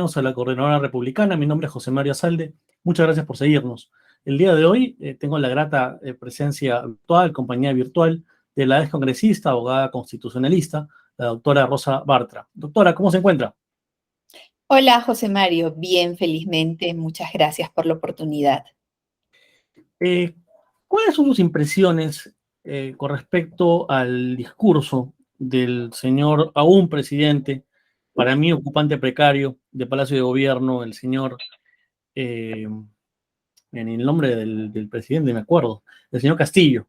bienvenidos a la Coordinadora Republicana. Mi nombre es José Mario Azalde. Muchas gracias por seguirnos. El día de hoy tengo la grata presencia virtual, compañía virtual, de la excongresista, abogada constitucionalista, la doctora Rosa Bartra. Doctora, ¿cómo se encuentra? Hola, José Mario. Bien, felizmente. Muchas gracias por la oportunidad. Eh, ¿Cuáles son sus impresiones con respecto al discurso del señor, aún presidente, para mí ocupante precario de Palacio de Gobierno, el señor, en el nombre del presidente, me acuerdo, el señor Castillo?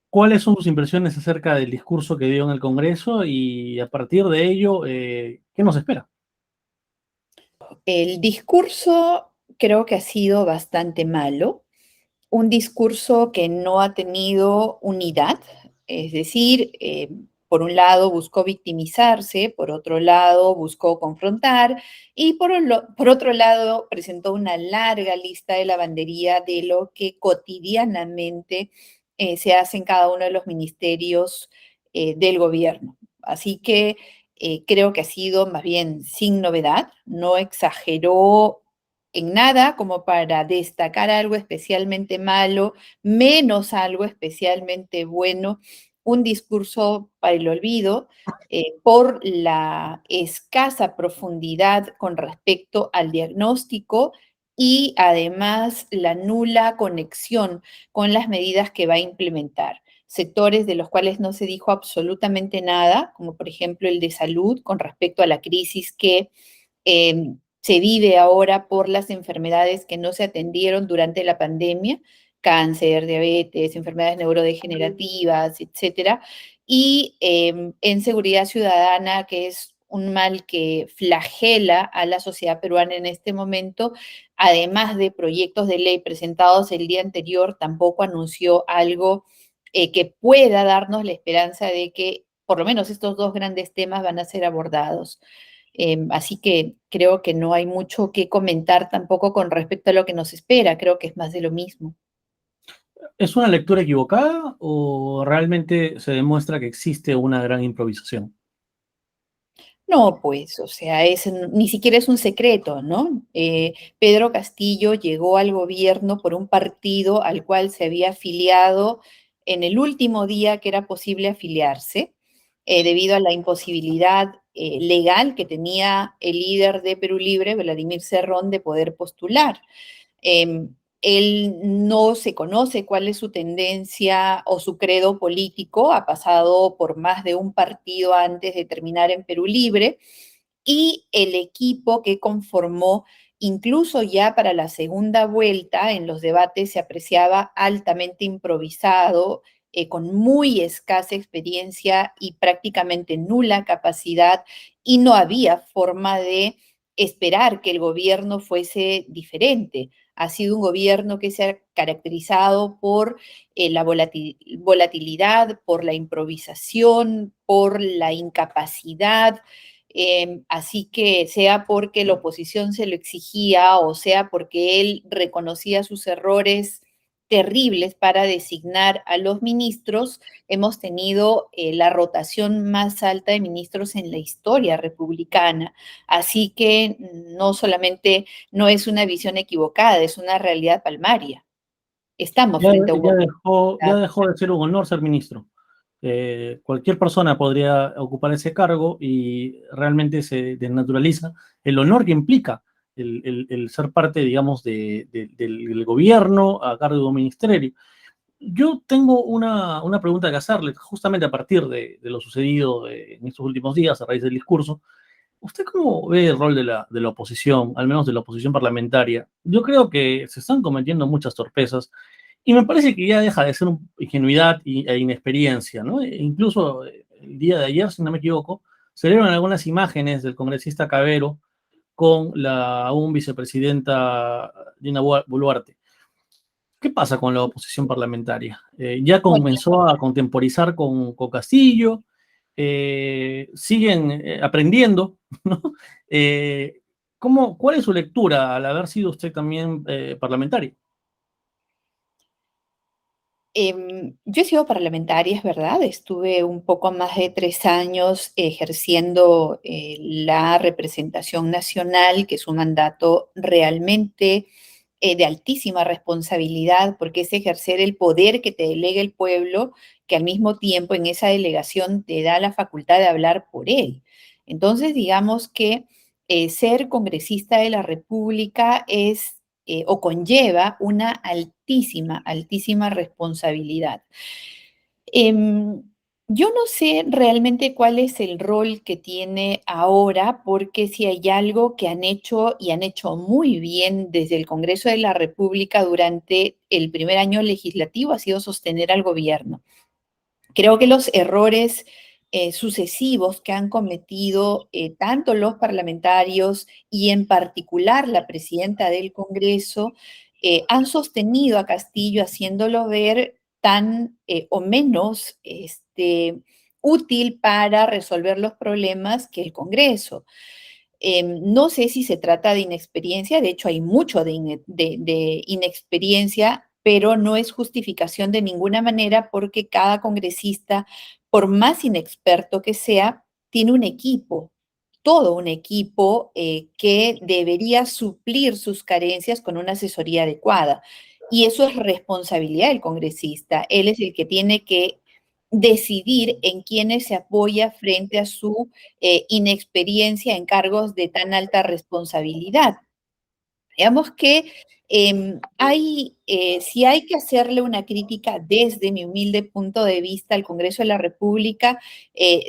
¿Cuáles son sus impresiones acerca del discurso que dio en el Congreso y a partir de ello, qué nos espera? El discurso creo que ha sido bastante malo, un discurso que no ha tenido unidad, es decir, por un lado buscó victimizarse, por otro lado buscó confrontar y por otro lado presentó una larga lista de lavandería de lo que cotidianamente se hace en cada uno de los ministerios del gobierno. Así que creo que ha sido más bien sin novedad, no exageró en nada como para destacar algo especialmente malo, menos algo especialmente bueno, un discurso para el olvido por la escasa profundidad con respecto al diagnóstico y además la nula conexión con las medidas que va a implementar. Sectores de los cuales no se dijo absolutamente nada, como por ejemplo el de salud con respecto a la crisis que se vive ahora por las enfermedades que no se atendieron durante la pandemia, cáncer, diabetes, enfermedades neurodegenerativas, etcétera, y en seguridad ciudadana, que es un mal que flagela a la sociedad peruana en este momento, además de proyectos de ley presentados el día anterior, tampoco anunció algo que pueda darnos la esperanza de que por lo menos estos dos grandes temas van a ser abordados. Así que creo que no hay mucho que comentar tampoco con respecto a lo que nos espera, creo que es más de lo mismo. ¿Es una lectura equivocada o realmente se demuestra que existe una gran improvisación? No, pues, o sea, ni siquiera es un secreto, ¿no? Pedro Castillo llegó al gobierno por un partido al cual se había afiliado en el último día que era posible afiliarse, debido a la imposibilidad legal que tenía el líder de Perú Libre, Vladimir Cerrón, de poder postular. Él no se conoce cuál es su tendencia o su credo político, ha pasado por más de un partido antes de terminar en Perú Libre, y el equipo que conformó, incluso ya para la segunda vuelta, en los debates se apreciaba altamente improvisado, con muy escasa experiencia y prácticamente nula capacidad, y no había forma de esperar que el gobierno fuese diferente. Ha sido un gobierno que se ha caracterizado por la volatilidad, por la improvisación, por la incapacidad. Así que sea porque la oposición se lo exigía o sea porque él reconocía sus errores terribles para designar a los ministros, hemos tenido la rotación más alta de ministros en la historia republicana. Así que no solamente no es una visión equivocada, es una realidad palmaria. Estamos Ya, frente a un gobierno. ya dejó de ser un honor ser ministro. Cualquier persona podría ocupar ese cargo y realmente se desnaturaliza el honor que implica el ser parte, digamos, del gobierno a cargo de un ministerio. Yo tengo una pregunta que hacerle, justamente a partir de lo sucedido en estos últimos días, a raíz del discurso. ¿Usted cómo ve el rol de la oposición, al menos de la oposición parlamentaria? Yo creo que se están cometiendo muchas torpezas y me parece que ya deja de ser ingenuidad e inexperiencia, ¿no? Incluso el día de ayer, si no me equivoco, se vieron algunas imágenes del congresista Cabero con la aún vicepresidenta Dina Boluarte. ¿Qué pasa con la oposición parlamentaria? Ya comenzó a contemporizar con Castillo, siguen aprendiendo, ¿no? Eh, ¿Cuál es su lectura al haber sido usted también parlamentario? Yo he sido parlamentaria, es verdad, estuve un poco más de 3 años ejerciendo la representación nacional, que es un mandato realmente de altísima responsabilidad, porque es ejercer el poder que te delega el pueblo, que al mismo tiempo en esa delegación te da la facultad de hablar por él. Entonces, digamos que ser congresista de la República es o conlleva una altísima, altísima responsabilidad. Em, yo no sé realmente cuál es el rol que tiene ahora, porque si hay algo que han hecho y han hecho muy bien desde el Congreso de la República durante el primer año legislativo ha sido sostener al gobierno. Creo que los errores sucesivos que han cometido tanto los parlamentarios y en particular la presidenta del Congreso han sostenido a Castillo haciéndolo ver tan o menos útil para resolver los problemas que el Congreso. No sé si se trata de inexperiencia, de hecho hay mucho de inexperiencia, pero no es justificación de ninguna manera porque cada congresista, por más inexperto que sea, tiene un equipo, todo un equipo que debería suplir sus carencias con una asesoría adecuada. Y eso es responsabilidad del congresista. Él es el que tiene que decidir en quiénes se apoya frente a su inexperiencia en cargos de tan alta responsabilidad. Digamos que si hay que hacerle una crítica desde mi humilde punto de vista al Congreso de la República,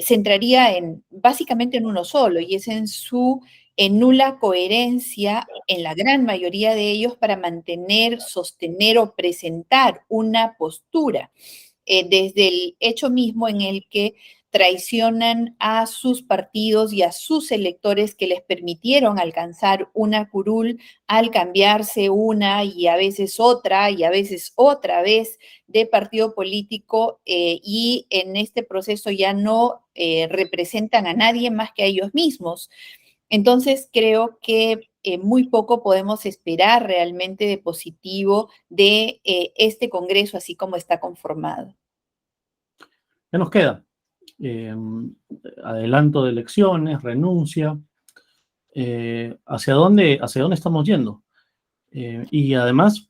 centraría básicamente en uno solo, y es en su nula coherencia en la gran mayoría de ellos para mantener, sostener o presentar una postura desde el hecho mismo en el que traicionan a sus partidos y a sus electores que les permitieron alcanzar una curul al cambiarse una y a veces otra y a veces otra vez de partido político y en este proceso ya no representan a nadie más que a ellos mismos. Entonces, creo que muy poco podemos esperar realmente de positivo de este Congreso así como está conformado. ¿Qué nos queda? Eh, Adelanto de elecciones, renuncia. ¿Hacia dónde estamos yendo? Y además,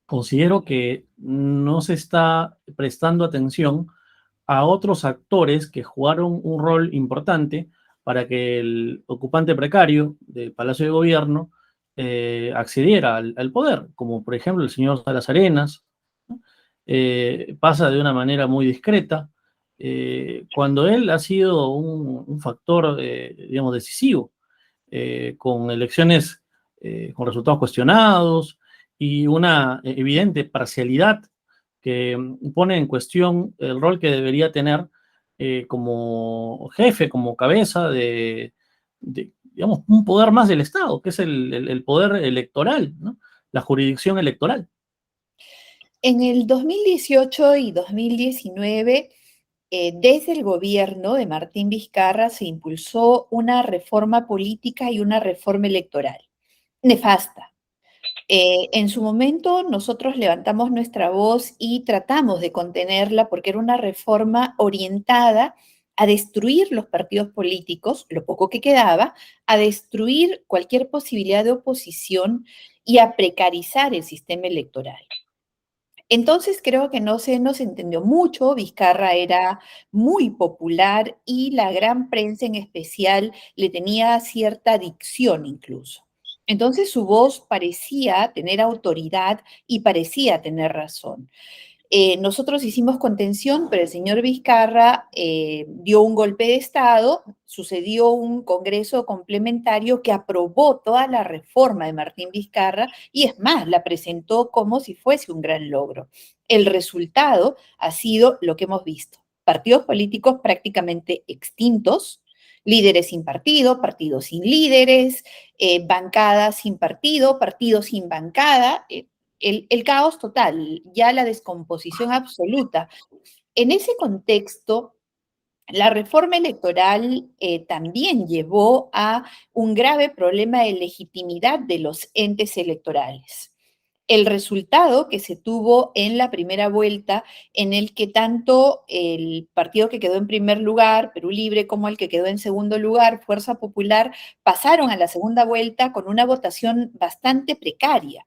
considero que no se está prestando atención a otros actores que jugaron un rol importante para que el ocupante precario del Palacio de Gobierno accediera al poder, como por ejemplo el señor Salas Arenas, ¿no? Pasa de una manera muy discreta, cuando él ha sido un factor, digamos, decisivo, con elecciones con resultados cuestionados y una evidente parcialidad que pone en cuestión el rol que debería tener como jefe, como cabeza digamos, un poder más del Estado, que es el poder electoral, ¿no? La jurisdicción electoral. En el 2018 y 2019, desde el gobierno de Martín Vizcarra se impulsó una reforma política y una reforma electoral nefasta. En su momento nosotros levantamos nuestra voz y tratamos de contenerla porque era una reforma orientada a destruir los partidos políticos, lo poco que quedaba, a destruir cualquier posibilidad de oposición y a precarizar el sistema electoral. Entonces creo que no se nos entendió mucho, Vizcarra era muy popular y la gran prensa en especial le tenía cierta adicción incluso. Entonces su voz parecía tener autoridad y parecía tener razón. Nosotros hicimos contención, pero el señor Vizcarra dio un golpe de Estado, sucedió un congreso complementario que aprobó toda la reforma de Martín Vizcarra y es más, la presentó como si fuese un gran logro. El resultado ha sido lo que hemos visto. Partidos políticos prácticamente extintos, líderes sin partido, partidos sin líderes, bancadas sin partido, partidos sin bancada, el caos total, ya la descomposición absoluta. En ese contexto, la reforma electoral también llevó a un grave problema de legitimidad de los entes electorales. el resultado que se tuvo en la primera vuelta, en el que tanto el partido que quedó en primer lugar, Perú Libre, como el que quedó en segundo lugar, Fuerza Popular, pasaron a la segunda vuelta con una votación bastante precaria.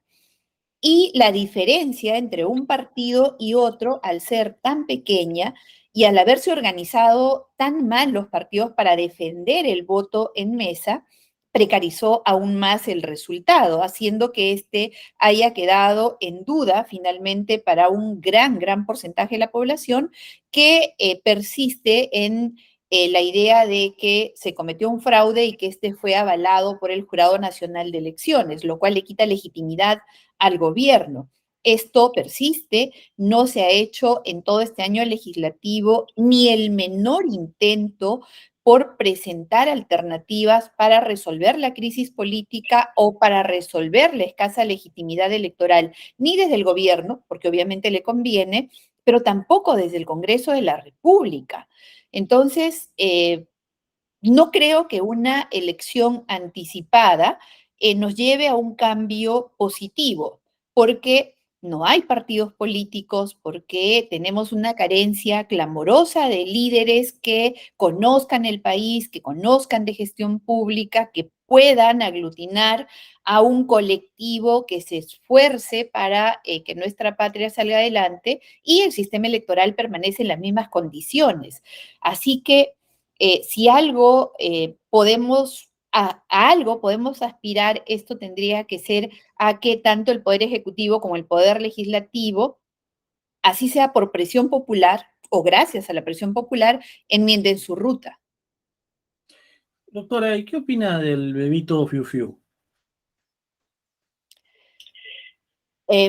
Y la diferencia entre un partido y otro, al ser tan pequeña y al haberse organizado tan mal los partidos para defender el voto en mesa, precarizó aún más el resultado, haciendo que este haya quedado en duda finalmente para un gran porcentaje de la población que persiste en la idea de que se cometió un fraude y que este fue avalado por el Jurado Nacional de Elecciones, lo cual le quita legitimidad al gobierno. Esto persiste, no se ha hecho en todo este año legislativo ni el menor intento por presentar alternativas para resolver la crisis política o para resolver la escasa legitimidad electoral, ni desde el gobierno, porque obviamente le conviene, pero tampoco desde el Congreso de la República. Entonces, no creo que una elección anticipada nos lleve a un cambio positivo, porque no hay partidos políticos, porque tenemos una carencia clamorosa de líderes que conozcan el país, que conozcan de gestión pública, que puedan aglutinar a un colectivo que se esfuerce para que nuestra patria salga adelante y el sistema electoral permanece en las mismas condiciones. Así que si algo a algo podemos aspirar, esto tendría que ser a que tanto el Poder Ejecutivo como el Poder Legislativo, así sea por presión popular o gracias a la presión popular, enmienden su ruta. Doctora, ¿y qué opina del bebito Fiu Fiu?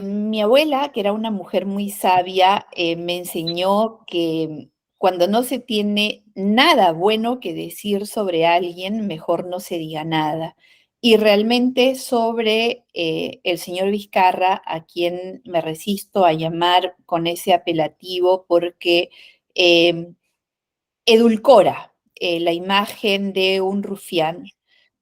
Mi abuela, que era una mujer muy sabia, me enseñó que cuando no se tiene nada bueno que decir sobre alguien, mejor no se diga nada. Y realmente sobre el señor Vizcarra, a quien me resisto a llamar con ese apelativo porque eh, edulcora la imagen de un rufián,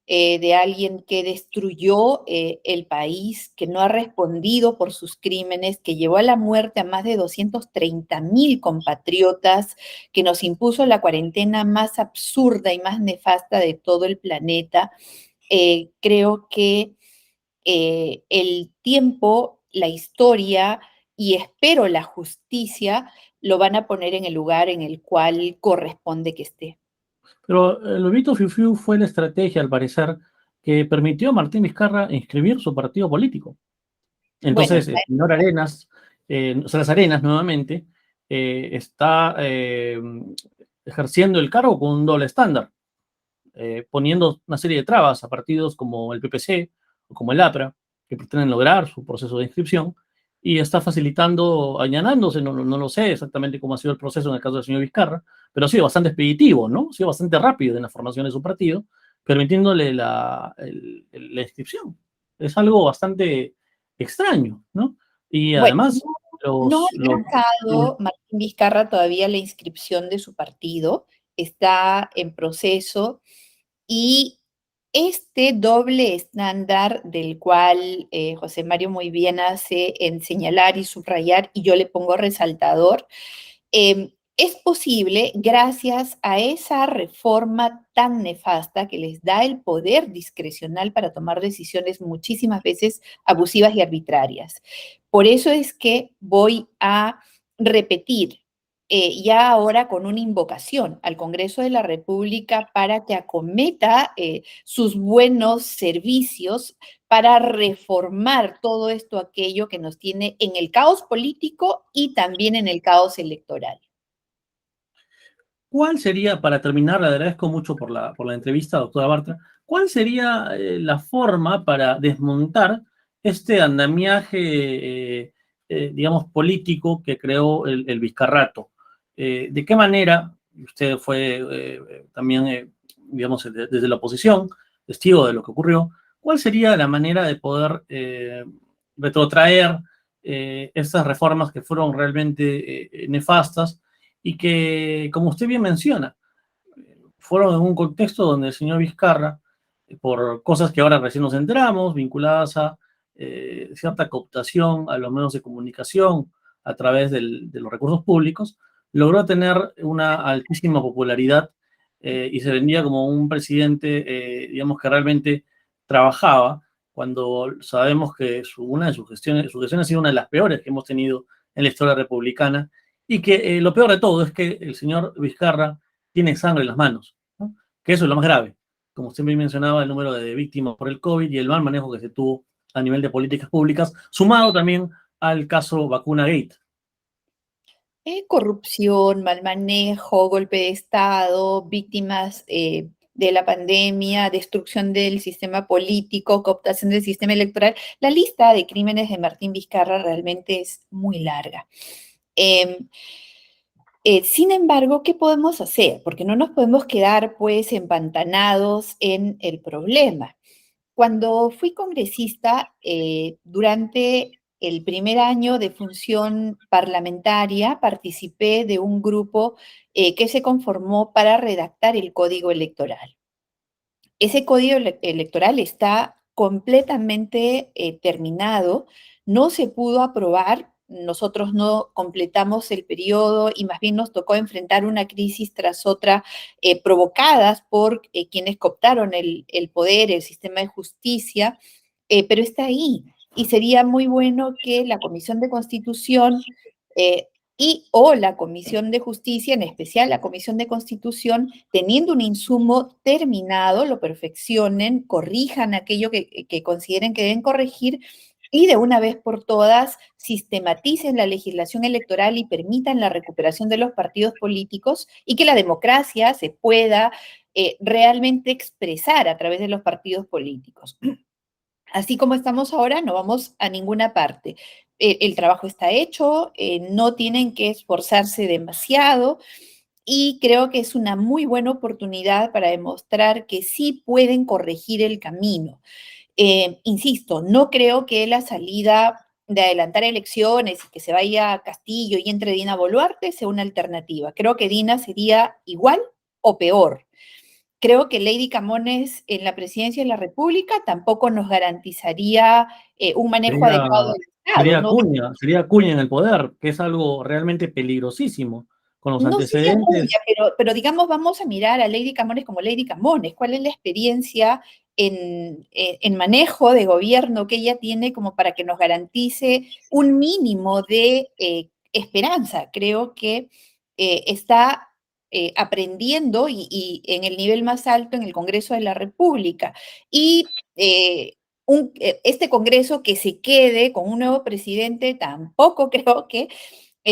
de alguien que destruyó el país, que no ha respondido por sus crímenes, que llevó a la muerte a más de 230.000 compatriotas, que nos impuso la cuarentena más absurda y más nefasta de todo el planeta. Creo que el tiempo, la historia y espero la justicia lo van a poner en el lugar en el cual corresponde que esté. Pero el bebito Fiu Fiu fue la estrategia, al parecer, que permitió a Martín Vizcarra inscribir su partido político. Bueno, Entonces, el señor Arenas, Salas Arenas nuevamente, está ejerciendo el cargo con un doble estándar, poniendo una serie de trabas a partidos como el PPC o como el APRA, que pretenden lograr su proceso de inscripción, y está facilitando, allanándose, no lo sé exactamente cómo ha sido el proceso en el caso del señor Vizcarra, pero ha sido bastante expeditivo, ¿no? Ha sido bastante rápido en la formación de su partido, permitiéndole la inscripción. Es algo bastante extraño, ¿no? Y bueno, además, no ha los lanzado Martín Vizcarra todavía la inscripción de su partido, está en proceso y este doble estándar del cual José Mario muy bien hace en señalar y subrayar, y yo le pongo resaltador, es posible gracias a esa reforma tan nefasta que les da el poder discrecional para tomar decisiones muchísimas veces abusivas y arbitrarias. Por eso es que voy a repetir ya ahora con una invocación al Congreso de la República para que acometa sus buenos servicios para reformar todo esto, aquello que nos tiene en el caos político y también en el caos electoral. ¿Cuál sería, para terminar, le agradezco mucho por la entrevista, doctora Bartra, cuál sería la forma para desmontar este andamiaje, digamos, político que creó el Vizcarrato? ¿De qué manera, usted fue también, digamos, desde la oposición, testigo de lo que ocurrió, cuál sería la manera de poder retrotraer estas reformas que fueron realmente nefastas? Y que, como usted bien menciona, fueron en un contexto donde el señor Vizcarra, por cosas que ahora recién nos enteramos, vinculadas a cierta cooptación a los medios de comunicación a través de los recursos públicos, logró tener una altísima popularidad y se vendía como un presidente, digamos, que realmente trabajaba, cuando sabemos que una de su gestión ha sido una de las peores que hemos tenido en la historia republicana, y que lo peor de todo es que el señor Vizcarra tiene sangre en las manos, ¿no? Que eso es lo más grave. Como usted bien mencionaba, el número de víctimas por el COVID y el mal manejo que se tuvo a nivel de políticas públicas, sumado también al caso Vacuna Gate. Corrupción, mal manejo, golpe de Estado, víctimas de la pandemia, destrucción del sistema político, cooptación del sistema electoral. La lista de crímenes de Martín Vizcarra realmente es muy larga. Sin embargo, ¿qué podemos hacer? Porque no nos podemos quedar pues empantanados en el problema. Cuando fui congresista, durante el primer año de función parlamentaria, participé de un grupo que se conformó para redactar el Código Electoral. Ese código electoral está completamente terminado, no se pudo aprobar, nosotros no completamos el periodo y más bien nos tocó enfrentar una crisis tras otra provocadas por quienes cooptaron el poder, el sistema de justicia, pero está ahí y sería muy bueno que la Comisión de Constitución eh, o la Comisión de Justicia, en especial la Comisión de Constitución, teniendo un insumo terminado, lo perfeccionen, corrijan aquello que consideren que deben corregir y de una vez por todas sistematicen la legislación electoral y permitan la recuperación de los partidos políticos y que la democracia se pueda realmente expresar a través de los partidos políticos. Así como estamos ahora, no vamos a ninguna parte. El trabajo está hecho, no tienen que esforzarse demasiado y creo que es una muy buena oportunidad para demostrar que sí pueden corregir el camino. Insisto, no creo que la salida de adelantar elecciones y que se vaya a Castillo y entre Dina Boluarte sea una alternativa. Creo que Dina sería igual o peor. Creo que Lady Camones en la presidencia de la República tampoco nos garantizaría un manejo Sería, adecuado del Estado. No, sería Acuña en el poder, que es algo realmente peligrosísimo, con los no sé si Acuña, antecedentes. pero digamos, vamos a mirar a Lady Camones como Lady Camones. ¿Cuál es la experiencia en manejo de gobierno que ella tiene como para que nos garantice un mínimo de esperanza? Creo que está aprendiendo y en el nivel más alto en el Congreso de la República. Y este Congreso que se quede con un nuevo presidente tampoco creo que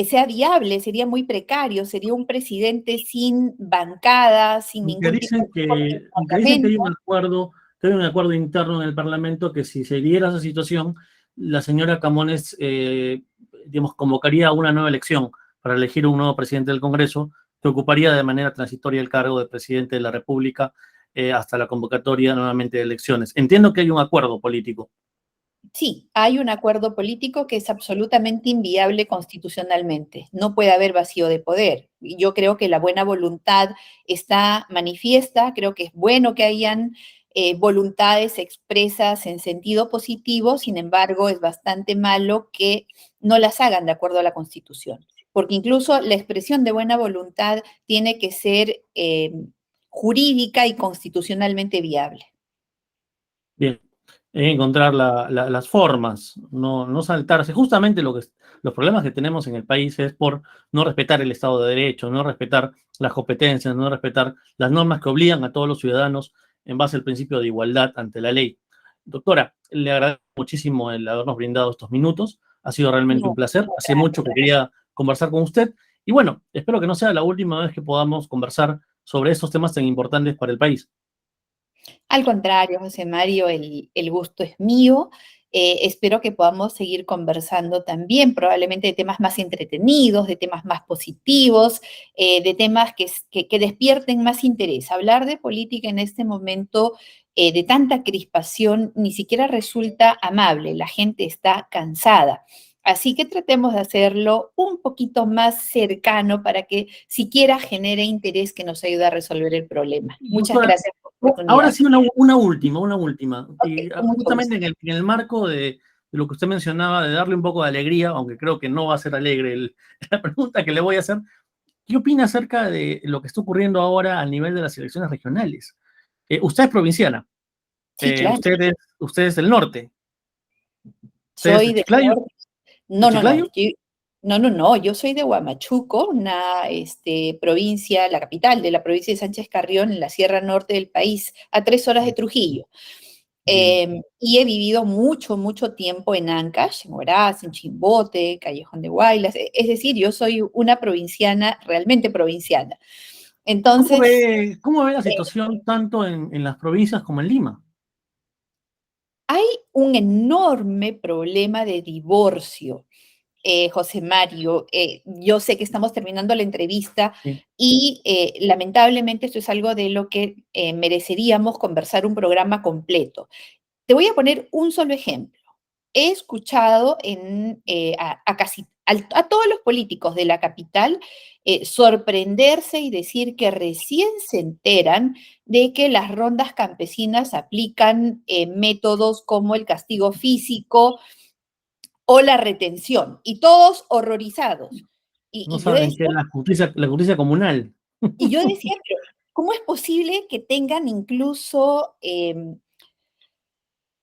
sea viable, sería muy precario, sería un presidente sin bancada, sin Aunque ningún tipo dicen de soporte del aunque dicen Parlamento. que hay un acuerdo interno en el Parlamento que si se diera esa situación, la señora Camones, digamos, convocaría una nueva elección para elegir un nuevo presidente del Congreso, que ocuparía de manera transitoria el cargo de presidente de la República hasta la convocatoria nuevamente de elecciones. Entiendo que hay un acuerdo político. Sí, hay un acuerdo político que es absolutamente inviable constitucionalmente. No puede haber vacío de poder. Y yo creo que la buena voluntad está manifiesta. Creo que es bueno que hayan voluntades expresas en sentido positivo. Sin embargo, es bastante malo que no las hagan de acuerdo a la Constitución. Porque incluso la expresión de buena voluntad tiene que ser jurídica y constitucionalmente viable. Bien, encontrar las formas, no saltarse. Justamente los problemas que tenemos en el país es por no respetar el Estado de Derecho, no respetar las competencias, no respetar las normas que obligan a todos los ciudadanos en base al principio de igualdad ante la ley. Doctora, le agradezco muchísimo el habernos brindado estos minutos. Ha sido realmente un No, placer. Hace mucho que quería conversar con usted. Y bueno, espero que no sea la última vez que podamos conversar sobre estos temas tan importantes para el país. al contrario, José Mario, el gusto es mío. Espero que podamos seguir conversando también, probablemente de temas más entretenidos, de temas más positivos, de temas que despierten más interés. Hablar de política en este momento de tanta crispación ni siquiera resulta amable. La gente está cansada. Así que tratemos de hacerlo un poquito más cercano para que siquiera genere interés que nos ayude a resolver el problema. Muchas Doctora, gracias por la ahora oportunidad. sí una última. Ok, Y con mucho justamente gusto. en el marco de de lo que usted mencionaba, de darle un poco de alegría, aunque creo que no va a ser alegre la pregunta que le voy a hacer. ¿Qué opina acerca de lo que está ocurriendo ahora al nivel de las elecciones regionales? Usted es provinciana, Sí, claro. usted es del norte, usted es de Soy del Chiclayo, norte. de No, no, no. Chiclayo. No, yo soy de Huamachuco, una provincia, la capital de la provincia de Sánchez Carrión, en la Sierra Norte del país, a 3 horas de Trujillo. Bien. Y he vivido mucho, mucho tiempo en Ancash, en Huaraz, en Chimbote, Callejón de Huaylas. Es decir, yo soy una provinciana, realmente provinciana. Entonces, Cómo ve la eh, situación tanto en las provincias como en Lima? hay un enorme problema de divorcio. José Mario, yo sé que estamos terminando la entrevista Sí. y lamentablemente esto es algo de lo que mereceríamos conversar un programa completo. Te voy a poner un solo ejemplo. He escuchado a todos los políticos de la capital sorprenderse y decir que recién se enteran de que las rondas campesinas aplican métodos como el castigo físico o la retención, y todos horrorizados. Y, No y yo saben qué decía, es la justicia comunal. y yo decía, pero ¿cómo es posible que tengan incluso el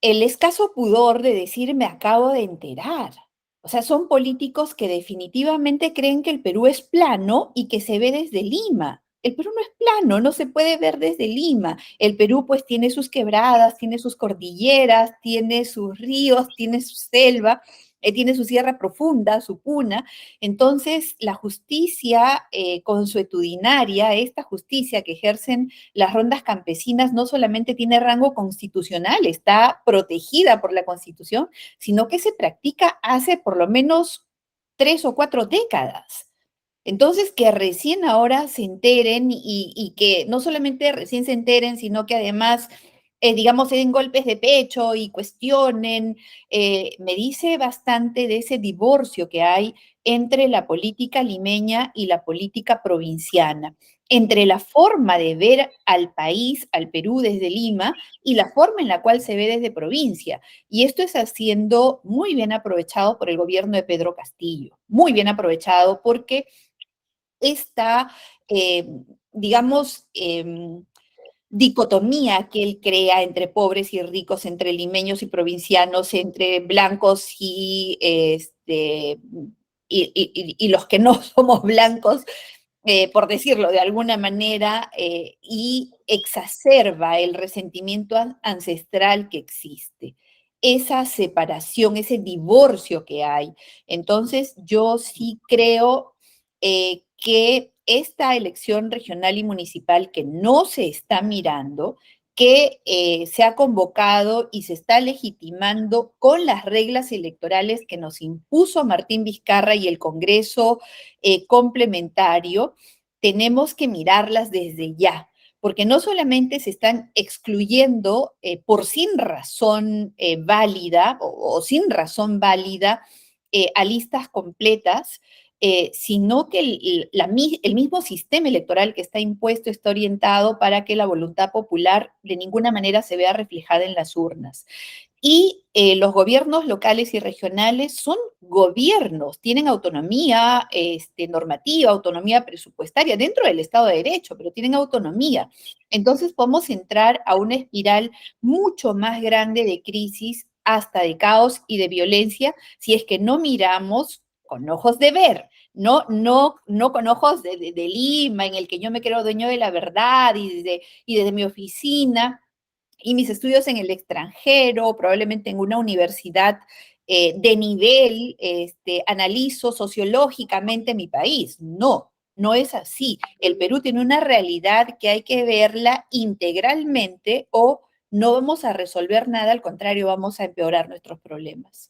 escaso pudor de decir me acabo de enterar? O sea, son políticos que definitivamente creen que el Perú es plano y que se ve desde Lima. El Perú no es plano, no se puede ver desde Lima. El Perú pues tiene sus quebradas, tiene sus cordilleras, tiene sus ríos, tiene su selva, tiene su sierra profunda, su puna. Entonces, la justicia consuetudinaria, esta justicia que ejercen las rondas campesinas no solamente tiene rango constitucional, está protegida por la Constitución, sino que se practica hace por lo menos 3 o 4 décadas. Entonces, que recién ahora se enteren y que no solamente recién se enteren, sino que además, digamos, se den golpes de pecho y cuestionen, me dice bastante de ese divorcio que hay entre la política limeña y la política provinciana, entre la forma de ver al país, al Perú desde Lima, y la forma en la cual se ve desde provincia. Y esto está siendo muy bien aprovechado por el gobierno de Pedro Castillo, muy bien aprovechado porque esta, eh, digamos, dicotomía que él crea entre pobres y ricos, entre limeños y provincianos, entre blancos y los que no somos blancos, por decirlo de alguna manera, y exacerba el resentimiento ancestral que existe, esa separación, ese divorcio que hay. Entonces, yo sí creo que esta elección regional y municipal que no se está mirando, que se ha convocado y se está legitimando con las reglas electorales que nos impuso Martín Vizcarra y el Congreso complementario, tenemos que mirarlas desde ya, porque no solamente se están excluyendo por sin razón válida o sin razón válida a listas completas, sino que el mismo sistema electoral que está impuesto está orientado para que la voluntad popular de ninguna manera se vea reflejada en las urnas. Y los gobiernos locales y regionales son gobiernos, tienen autonomía normativa, autonomía presupuestaria dentro del Estado de Derecho, pero tienen autonomía. Entonces podemos entrar a una espiral mucho más grande de crisis, hasta de caos y de violencia, si es que no miramos con ojos de ver, no con ojos de Lima, en el que yo me creo dueño de la verdad y desde mi oficina y mis estudios en el extranjero, probablemente en una universidad de nivel, analizo sociológicamente mi país. No, no es así. El Perú tiene una realidad que hay que verla integralmente o no vamos a resolver nada, al contrario, vamos a empeorar nuestros problemas.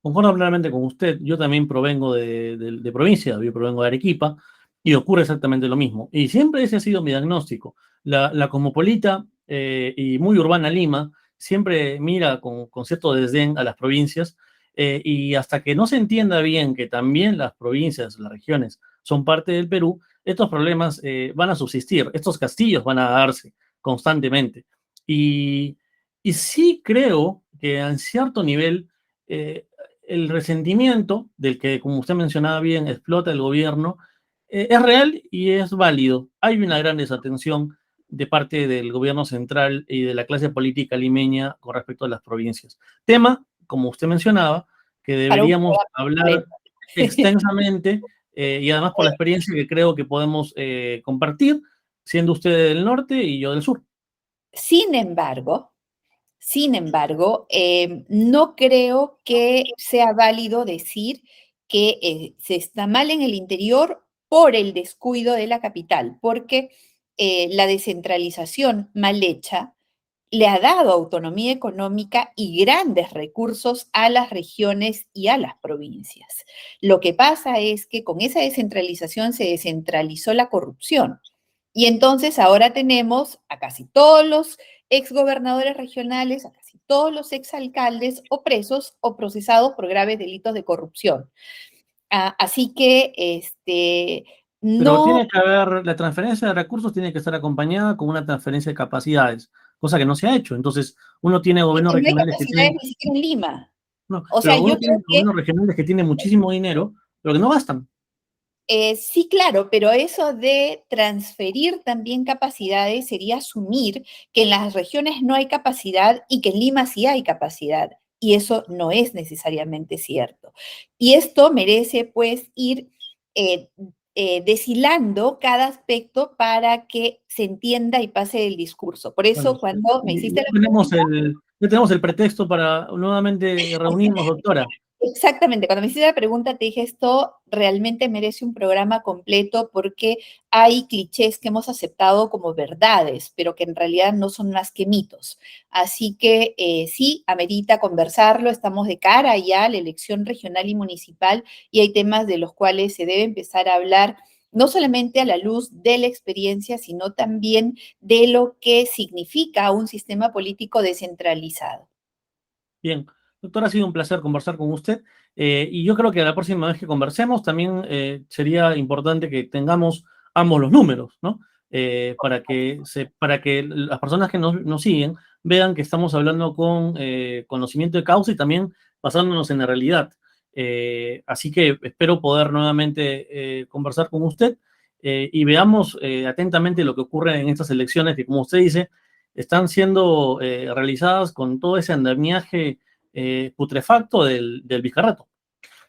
Concuerdo plenamente con usted. Yo también provengo de provincia, yo provengo de Arequipa, y ocurre exactamente lo mismo. Y siempre ese ha sido mi diagnóstico. La cosmopolita y muy urbana Lima siempre mira con cierto desdén a las provincias, y hasta que no se entienda bien que también las provincias, las regiones, son parte del Perú, estos problemas van a subsistir, estos castillos van a darse constantemente. Y, y sí creo que en cierto nivel el resentimiento del que, como usted mencionaba bien, explota el gobierno, es real y es válido. Hay una gran desatención de parte del gobierno central y de la clase política limeña con respecto a las provincias. Tema, como usted mencionaba, que Para un deberíamos programa hablar completo. extensamente y además por la experiencia que creo que podemos compartir, siendo usted del norte y yo del sur. Sin embargo, no creo que sea válido decir que se está mal en el interior por el descuido de la capital, porque la descentralización mal hecha le ha dado autonomía económica y grandes recursos a las regiones y a las provincias. Lo que pasa es que con esa descentralización se descentralizó la corrupción. Y entonces ahora tenemos a casi todos los exgobernadores regionales, a casi todos los exalcaldes o presos o procesados por graves delitos de corrupción. Así que Pero no, tiene que haber, la transferencia de recursos tiene que estar acompañada con una transferencia de capacidades, cosa que no se ha hecho. Entonces, uno tiene es gobiernos que no hay regionales que capacidades tienen, ni siquiera en Lima. no, O sea, pero yo uno creo tiene que gobiernos regionales que tienen muchísimo dinero, pero que no bastan. sí, claro, pero eso de transferir también capacidades sería asumir que en las regiones no hay capacidad y que en Lima sí hay capacidad. Y eso no es necesariamente cierto. Y esto merece pues ir eh, deshilando cada aspecto para que se entienda y pase el discurso. Por Bueno, eso cuando me hiciste la pregunta, ya tenemos el pretexto para nuevamente reunirnos, doctora. exactamente, cuando me hiciste la pregunta te dije esto realmente merece un programa completo porque hay clichés que hemos aceptado como verdades, pero que en realidad no son más que mitos. Así que sí, amerita conversarlo, estamos de cara ya a la elección regional y municipal y hay temas de los cuales se debe empezar a hablar no solamente a la luz de la experiencia, sino también de lo que significa un sistema político descentralizado. Bien, doctora, ha sido un placer conversar con usted y yo creo que la próxima vez que conversemos también sería importante que tengamos ambos los números, ¿no? Para que las personas que nos siguen vean que estamos hablando con conocimiento de causa y también basándonos en la realidad. Así que espero poder nuevamente conversar con usted y veamos atentamente lo que ocurre en estas elecciones que, como usted dice, están siendo realizadas con todo ese andamiaje putrefacto del Vizcarrato.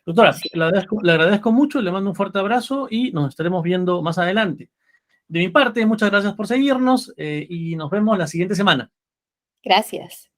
Doctora, Así. le agradezco mucho, le mando un fuerte abrazo y nos estaremos viendo más adelante. De mi parte, muchas gracias por seguirnos y nos vemos la siguiente semana. Gracias.